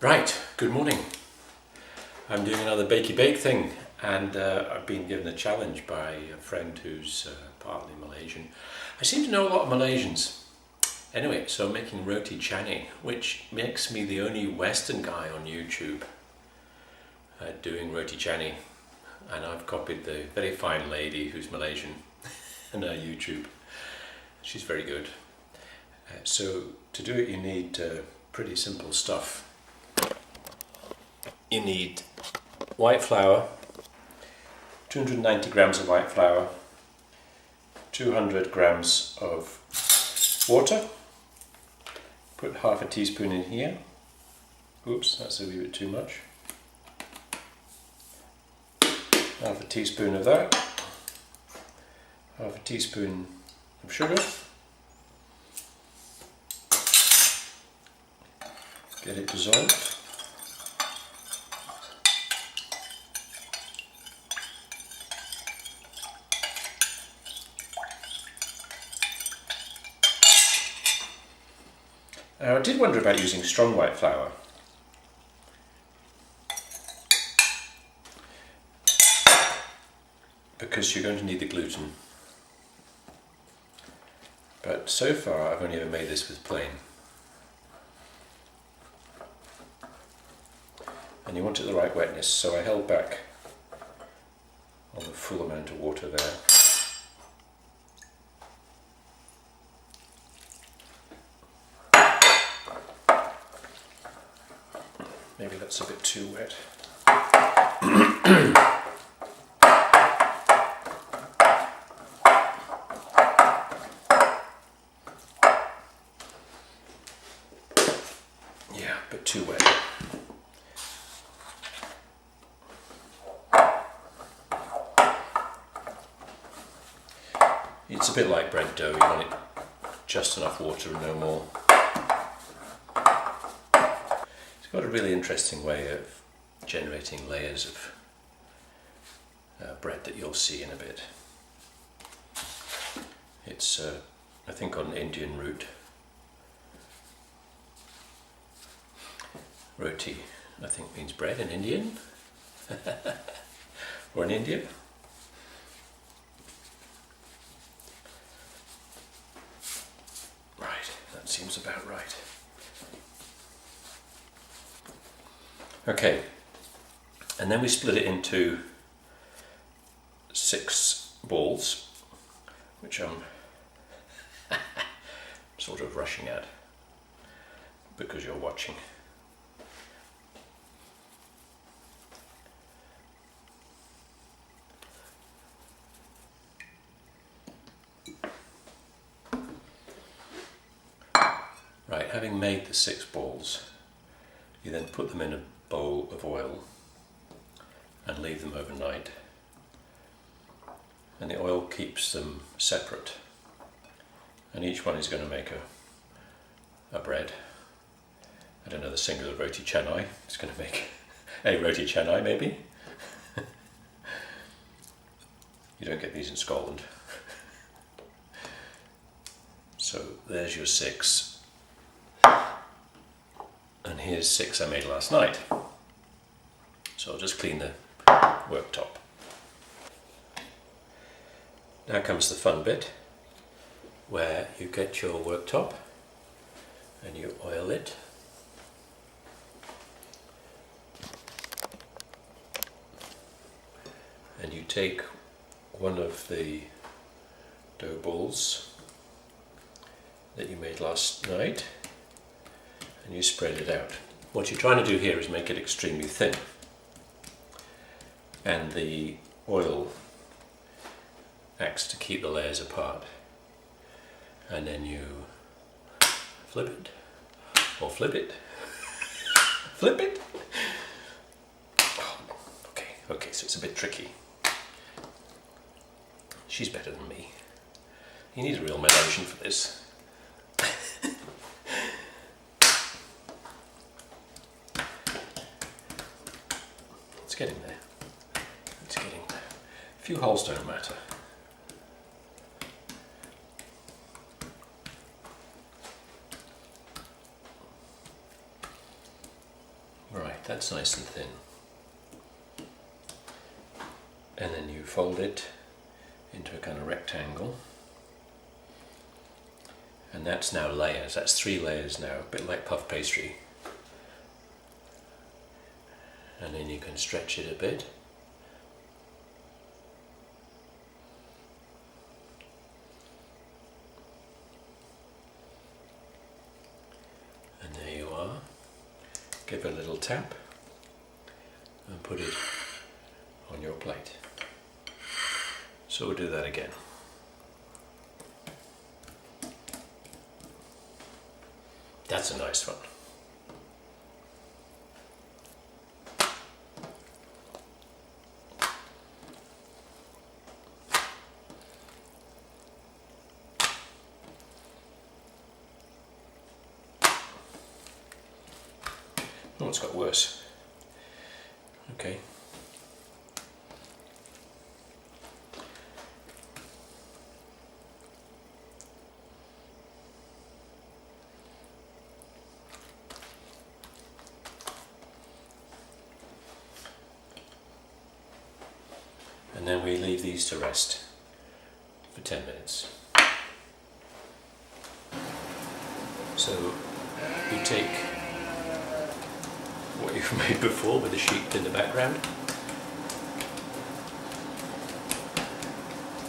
Right, good morning. I'm doing another bakey bake thing, and I've been given a challenge by a friend who's partly Malaysian. I seem to know a lot of Malaysians. Anyway, so I'm making Roti Canai, which makes me the only Western guy on YouTube doing Roti Canai, and I've copied the very fine lady who's Malaysian on her YouTube. She's very good. So to do it you need pretty simple stuff. You need white flour, 290 grams of white flour, 200 grams of water. Put half a teaspoon in here. Oops, that's a wee bit too much. Half a teaspoon of that. Half a teaspoon of sugar. Get it dissolved. Now, I did wonder about using strong white flour. Because you're going to need the gluten. But so far I've only ever made this with plain. And you want it the right wetness, so I held back on the full amount of water there. Maybe that's a bit too wet. Yeah, a bit too wet. It's a bit like bread dough, you want it just enough water and no more. It's got a really interesting way of generating layers of bread that you'll see in a bit. It's, I think, on Indian root. Roti, I think, means bread in Indian. Or in India. Right, that seems about right. Okay, and then we split it into 6 balls, which I'm sort of rushing at because you're watching. Right, having made the 6 balls, you then put them in a bowl of oil and leave them overnight, and the oil keeps them separate, and each one is going to make a bread. I don't know the singular Roti Canai. It's going to make a Roti Canai maybe. You don't get these in Scotland. So there's your 6. And here's 6 I made last night. So I'll just clean the worktop. Now comes the fun bit, where you get your worktop and you oil it. And you take one of the dough balls that you made last night and you spread it out. What you're trying to do here is make it extremely thin, and the oil acts to keep the layers apart, and then you flip it, or flip it, flip it. Oh, okay, so it's a bit tricky. She's better than me. You need a real Malaysian for this. It's getting there. It's getting there. A few holes don't matter. That's nice and thin. And then you fold it into a kind of rectangle. And that's now layers. That's 3 layers now, a bit like puff pastry. And then you can stretch it a bit. And there you are. Give it a little tap and put it on your plate. So we'll do that again. That's a nice one. Oh, it's got worse. Okay. And then we leave these to rest for 10 minutes. So you take what you've made before with the sheep in the background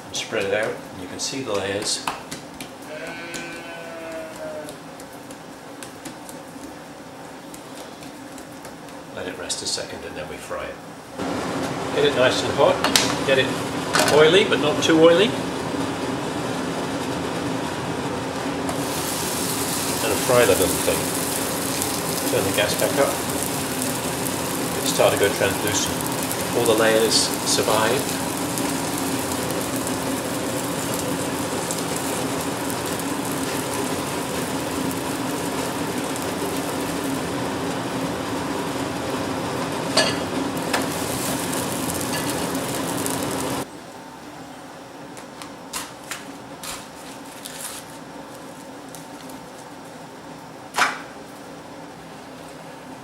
and spread it out, and you can see the layers. Let it rest a second and then we fry it. Get it nice and hot, get it oily but not too oily. And fry that little thing. Turn the gas back up. It start to go translucent. All the layers survive.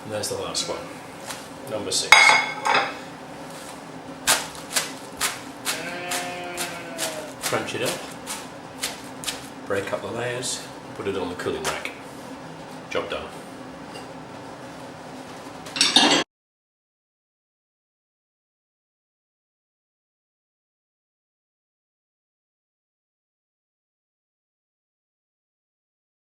And there's the last one, number 6. Crunch it up, break up the layers, put it on the cooling rack. Job done.